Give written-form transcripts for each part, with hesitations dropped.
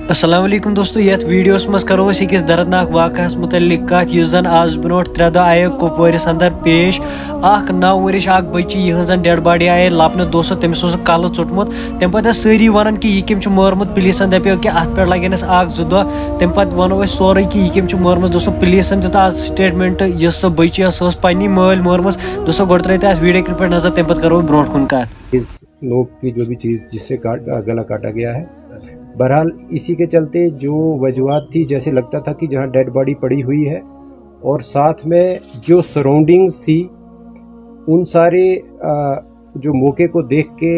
अस्सलाम वालेकुम दोस्तों, यथ वीडियोस मज करो अकिस दर्दनाक वाकहस मुतल्लिक कत युस जन आज ब्रोट 3 दह आये कुपवारिस अंदर पेश। 9 वरिश बच्ची यह जन डेड बॉडी आये लबन दोस्तों, तमिस कल चुटमुत। तम पे सारी वन कि यह कम मोरमुत। पुलिसन दपो कि अत पे लगन 1-2 दह। तम पे वनो सोरे कि यह कम मोरमुत। दोस्तों पुलिसन दित आज स्टेटमेंट यह बच्ची पन्नी माल मोरमस। दोस्तों गो त्रे अत वीडियो क्लिप पे नजर, तम पे करो ब्रोट कुन कत। इस नोक की जो भी चीज़ जिससे गला काटा गया है, बहरहाल इसी के चलते जो वजूहत थी, जैसे लगता था कि जहाँ डेड बॉडी पड़ी हुई है और साथ में जो सराउंडिंग्स थी, उन सारे जो मौके को देख के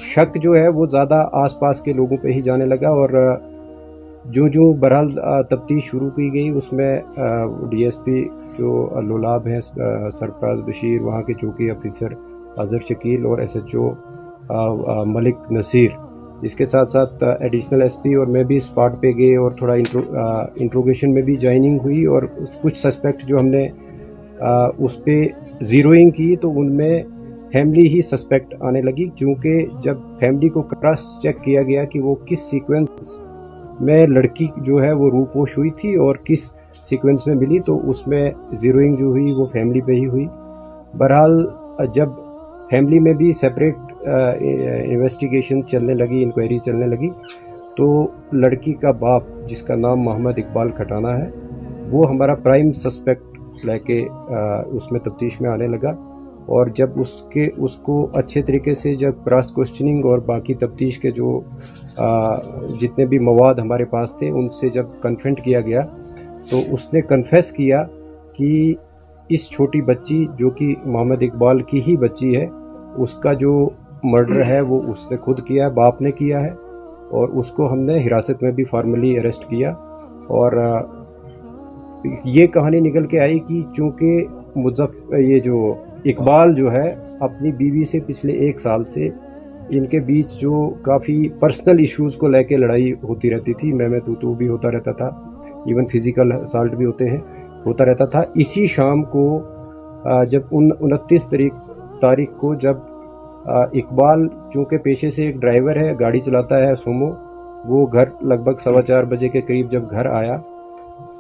शक जो है वो ज़्यादा आसपास के लोगों पे ही जाने लगा। और जो जो बहरहाल तफ्तीश शुरू की गई, उसमें डीएसपी जो लोलाब हैं सरफराज बशीर, वहाँ के चौकी ऑफिसर अजहर शकील और एसएचओ मलिक नसीर, इसके साथ साथ एडिशनल एसपी और मैं भी स्पॉट पे गए और थोड़ा इंट्रोगेशन में भी ज्वाइनिंग हुई। और कुछ सस्पेक्ट जो हमने उस पर ज़ीरोइंग की तो उनमें फैमिली ही सस्पेक्ट आने लगी, क्योंकि जब फैमिली को क्रॉस चेक किया गया कि वो किस सीक्वेंस में लड़की जो है वो रूपोश हुई थी और किस सीक्वेंस में मिली, तो उसमें ज़ीरोइंग जो हुई वो फैमिली पे ही हुई। बहरहाल जब फैमिली में भी सेपरेट इन्वेस्टिगेशन चलने लगी, इंक्वायरी चलने लगी, तो लड़की का बाप जिसका नाम मोहम्मद इकबाल खटाना है, वो हमारा प्राइम सस्पेक्ट लेके उसमें तफ्तीश में आने लगा। और जब उसको अच्छे तरीके से जब क्रॉस क्वेश्चनिंग और बाकी तफ्तीश के जो जितने भी मवाद हमारे पास थे उनसे जब कन्फ्रंट किया गया, तो उसने कन्फेस किया कि इस छोटी बच्ची जो कि मोहम्मद इकबाल की ही बच्ची है, उसका जो मर्डर है वो उसने खुद किया है, बाप ने किया है। और उसको हमने हिरासत में भी फॉर्मली अरेस्ट किया। और ये कहानी निकल के आई कि चूँकि ये जो इकबाल जो है अपनी बीवी से पिछले 1 साल से इनके बीच जो काफ़ी पर्सनल इश्यूज़ को लेके लड़ाई होती रहती थी, मैं तू भी होता रहता था, इवन फिज़िकल असॉल्ट भी होता रहता था। इसी शाम को जब 29 तारीख को जब इकबाल चूँकि पेशे से एक ड्राइवर है, गाड़ी चलाता है सोमो, वो घर लगभग 4:15 बजे के करीब जब घर आया,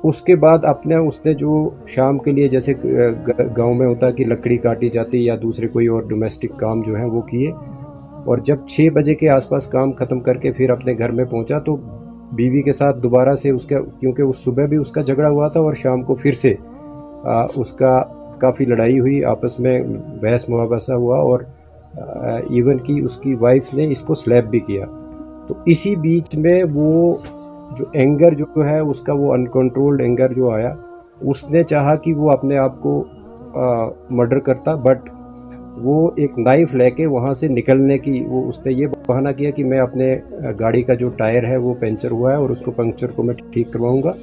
उसके बाद उसने जो शाम के लिए जैसे गांव में होता है कि लकड़ी काटी जाती या दूसरे कोई और डोमेस्टिक काम जो है वो किए। और जब 6 बजे के आसपास काम ख़त्म करके फिर अपने घर में पहुंचा, तो बीवी के साथ दोबारा से उसका, क्योंकि उस सुबह भी उसका झगड़ा हुआ था और शाम को फिर से उसका काफ़ी लड़ाई हुई, आपस में बहस मुआवजा हुआ और इवन कि उसकी वाइफ ने इसको स्लैप भी किया। तो इसी बीच में वो जो एंगर जो है उसका, वो अनकंट्रोल्ड एंगर जो आया, उसने चाहा कि वो अपने आप को मर्डर करता, बट वो एक नाइफ लेके वहाँ से निकलने की उसने ये बहाना किया कि मैं अपने गाड़ी का जो टायर है वो पंचर हुआ है और उसको पंक्चर को मैं ठीक करवाऊँगा।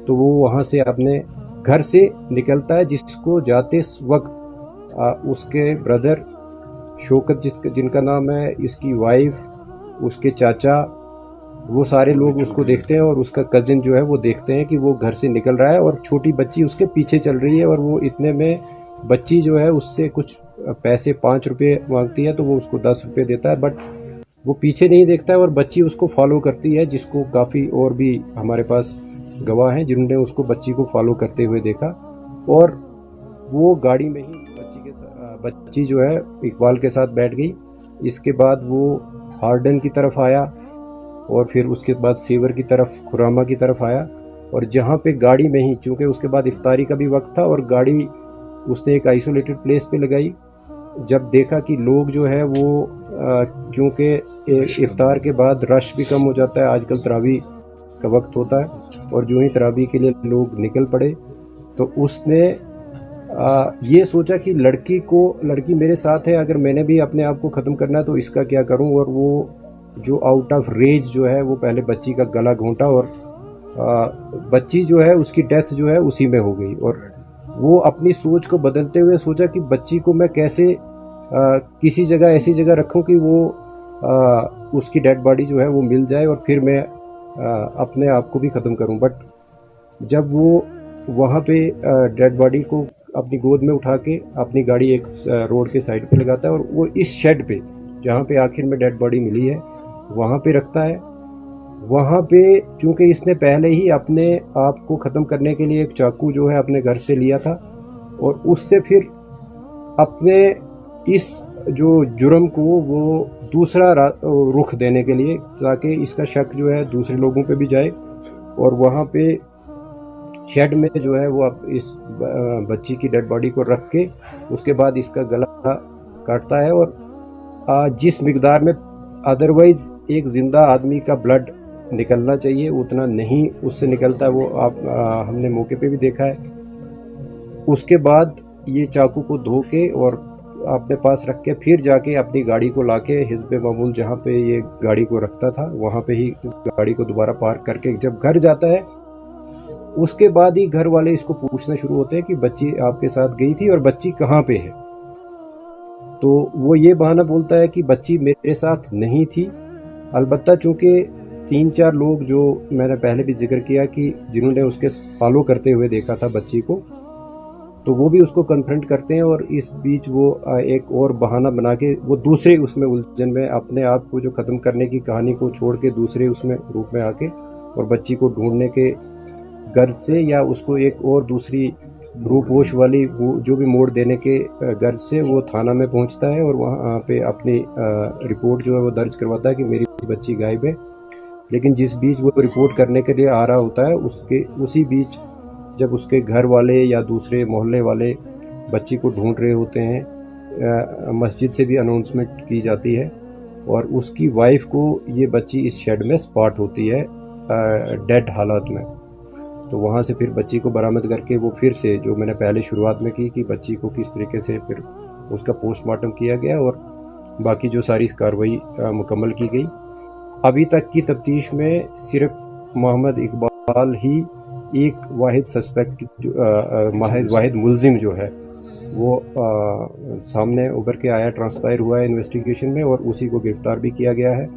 तो वो वहाँ से अपने घर से निकलता है, जिसको जाते वक्त उसके ब्रदर शौकत जिनका नाम है, इसकी वाइफ, उसके चाचा, वो सारे लोग उसको देखते हैं और उसका कज़िन जो है वो देखते हैं कि वो घर से निकल रहा है और छोटी बच्ची उसके पीछे चल रही है। और वो इतने में बच्ची जो है उससे कुछ पैसे 5 रुपये मांगती है, तो वो उसको 10 रुपये देता है, बट वो पीछे नहीं देखता है और बच्ची उसको फॉलो करती है, जिसको काफ़ी और भी हमारे पास गवाह हैं जिन्होंने उसको बच्ची को फॉलो करते हुए देखा। और वो गाड़ी में ही बच्ची जो है इकबाल के साथ बैठ गई। इसके बाद वो हार्डन की तरफ आया और फिर उसके बाद सीवर की तरफ, खुरामा की तरफ आया। और जहाँ पे गाड़ी में ही, चूँकि उसके बाद इफ्तारी का भी वक्त था और गाड़ी उसने एक आइसोलेटेड प्लेस पे लगाई। जब देखा कि लोग जो है वो क्योंकि इफ्तार के बाद रश भी कम हो जाता है, आजकल तरावी का वक्त होता है, और जो ही तरावी के लिए लोग निकल पड़े, तो उसने ये सोचा कि लड़की मेरे साथ है, अगर मैंने भी अपने आप को ख़त्म करना है तो इसका क्या करूं। और वो जो आउट ऑफ रेज जो है वो पहले बच्ची का गला घोंटा और बच्ची जो है उसकी डेथ जो है उसी में हो गई। और वो अपनी सोच को बदलते हुए सोचा कि बच्ची को मैं कैसे किसी जगह, ऐसी जगह रखूं कि वो उसकी डेड बॉडी जो है वो मिल जाए और फिर मैं अपने आप को भी ख़त्म करूं। बट जब वो वहाँ पे डेड बॉडी को अपनी गोद में उठा के अपनी गाड़ी एक रोड के साइड पे लगाता है और वो इस शेड पे, जहाँ पे आखिर में डेड बॉडी मिली है, वहाँ पे रखता है। वहाँ पे चूँकि इसने पहले ही अपने आप को ख़त्म करने के लिए एक चाकू जो है अपने घर से लिया था और उससे फिर अपने इस जो जुर्म को वो दूसरा रुख देने के लिए, ताकि इसका शक जो है दूसरे लोगों पे भी जाए, और वहाँ पे शेड में जो है वो अब इस बच्ची की डेड बॉडी को रख के उसके बाद इसका गला काटता है। और जिस मिकदार में अदरवाइज एक ज़िंदा आदमी का ब्लड निकलना चाहिए उतना नहीं उससे निकलता है, वो हमने मौके पे भी देखा है। उसके बाद ये चाकू को धो के और अपने पास रख के फिर जाके अपनी गाड़ी को लाके हिस्ब मामूल जहाँ पे ये गाड़ी को रखता था वहाँ पे ही गाड़ी को दोबारा पार्क करके जब घर जाता है उसके बाद ही घर वाले इसको पूछना शुरू होते हैं कि बच्ची आपके साथ गई थी और बच्ची कहाँ पे है। तो वो ये बहाना बोलता है कि बच्ची मेरे साथ नहीं थी। अलबत्ता चूँकि 3-4 लोग जो मैंने पहले भी जिक्र किया कि जिन्होंने उसके फॉलो करते हुए देखा था बच्ची को, तो वो भी उसको कन्फ्रंट करते हैं और इस बीच वो एक और बहाना बना के वो दूसरे उसमें उलझन में अपने आप को जो ख़त्म करने की कहानी को छोड़ के दूसरे उसमें रूप में आके और बच्ची को ढूंढने के गर्ज से या उसको एक और दूसरी रूपोश वाली वो जो भी मोड़ देने के गर्ज से वो थाना में पहुंचता है और वहाँ पे अपनी रिपोर्ट जो है वो दर्ज करवाता है कि मेरी बच्ची गायब है। लेकिन जिस बीच वो रिपोर्ट करने के लिए आ रहा होता है उसी बीच जब उसके घर वाले या दूसरे मोहल्ले वाले बच्ची को ढूंढ रहे होते हैं, मस्जिद से भी अनाउंसमेंट की जाती है और उसकी वाइफ को ये बच्ची इस शेड में स्पॉट होती है डेड हालत में। तो वहाँ से फिर बच्ची को बरामद करके वो फिर से जो मैंने पहले शुरुआत में की कि बच्ची को किस तरीके से फिर उसका पोस्टमार्टम किया गया और बाकी जो सारी कार्रवाई मुकम्मल की गई। अभी तक की तफ्तीश में सिर्फ मोहम्मद इकबाल ही एक वाहिद सस्पेक्ट वाहिद मुलजिम जो है वो सामने उभर के आया, ट्रांसपायर हुआ है इन्वेस्टिगेशन में और उसी को गिरफ्तार भी किया गया है।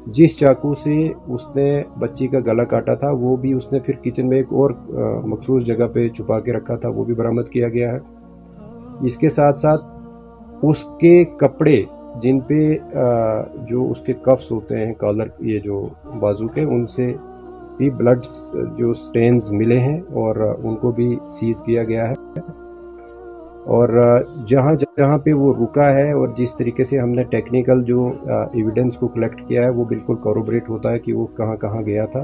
जिस चाकू से उसने बच्ची का गला काटा था वो भी उसने फिर किचन में एक और मखसूस जगह पे छुपा के रखा था, वो भी बरामद किया गया है। इसके साथ साथ उसके कपड़े जिन पे जो उसके कफ्स होते हैं कॉलर ये जो बाजू के, उनसे भी ब्लड जो स्टेन्स मिले हैं और उनको भी सीज किया गया है। और जहाँ जहाँ पे वो रुका है और जिस तरीके से हमने टेक्निकल जो एविडेंस को कलेक्ट किया है वो बिल्कुल कॉरोबरेट होता है कि वो कहाँ कहाँ गया था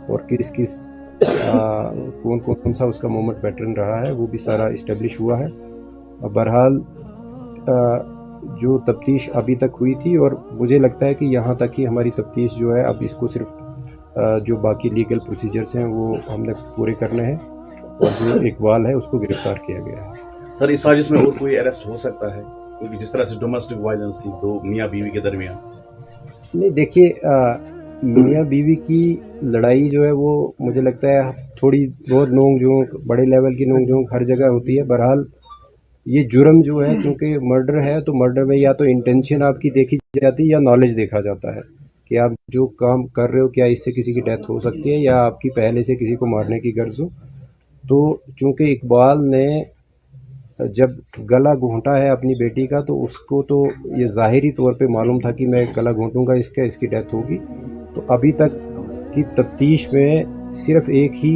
और किस किस कौन सा उसका मूवमेंट पैटर्न रहा है, वो भी सारा इस्टेब्लिश हुआ है। बहरहाल जो तफ्तीश अभी तक हुई थी और मुझे लगता है कि यहाँ तक ही हमारी तफ्तीश जो है, अब इसको सिर्फ जो बाकी लीगल प्रोसीजर्स हैं वो हमने पूरे करने हैं और जो इकबाल है उसको गिरफ्तार किया गया है। सर इस साजिश में और कोई अरेस्ट हो सकता है, क्योंकि जिस तरह से डोमेस्टिक वायलेंस थी दो मियाँ बीवी के दरमियान? नहीं, देखिए मियाँ बीवी की लड़ाई जो है वो मुझे लगता है थोड़ी बहुत नोक झोंक, बड़े लेवल की नोक झोंक हर जगह होती है। बहरहाल ये जुर्म जो है, क्योंकि मर्डर है तो मर्डर में या तो इंटेंशन आपकी देखी जाती है या नॉलेज देखा जाता है कि आप जो काम कर रहे हो क्या इससे किसी की डेथ हो सकती है या आपकी पहले से किसी को मारने की गर्ज हो। तो चूँकि इकबाल ने जब गला घोंटा है अपनी बेटी का तो उसको तो ये ज़ाहिरी तौर पे मालूम था कि मैं गला घोंटूंगा इसकी डेथ होगी। तो अभी तक की तफ्तीश में सिर्फ एक ही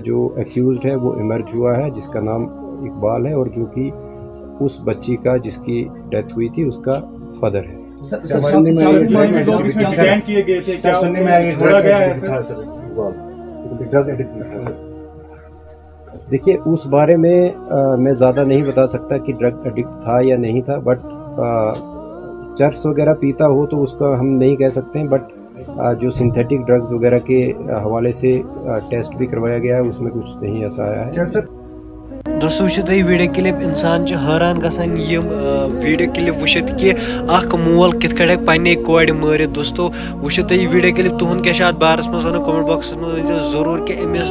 जो एक्यूज्ड है वो इमर्ज हुआ है जिसका नाम इकबाल है और जो कि उस बच्ची का जिसकी डेथ हुई थी उसका फादर है। देखिए उस बारे में मैं ज़्यादा नहीं बता सकता कि ड्रग एडिक्ट था या नहीं था, बट चर्स वगैरह पीता हो तो उसका हम नहीं कह सकते हैं। बट जो सिंथेटिक ड्रग्स वगैरह के हवाले से टेस्ट भी करवाया गया है उसमें कुछ नहीं ऐसा आया है। दोस्तों वुचित वीडियो क्लिप इंसान हैरान गसान वीडियो क्लिप वुचित कि अख मोल कित कड़े पन्ने कोड़ मारित। दोस्तों वुचित वीडियो क्लिप तुहद क्या बारस मज वन कमेंट बॉक्स में जरूर कि अमिस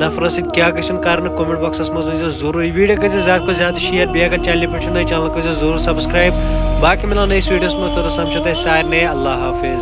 नफरस क्या कर कमेंट बॉक्स में जरूर। वीडियो कर ज्यादा को ज्यादा शेयर बे अगर चैनल पे नए चैनल कर जरूर सब्सक्राइब। बाकी मिलो नई वीडियोस में तो समझो सारे अल्लाह हाफिज।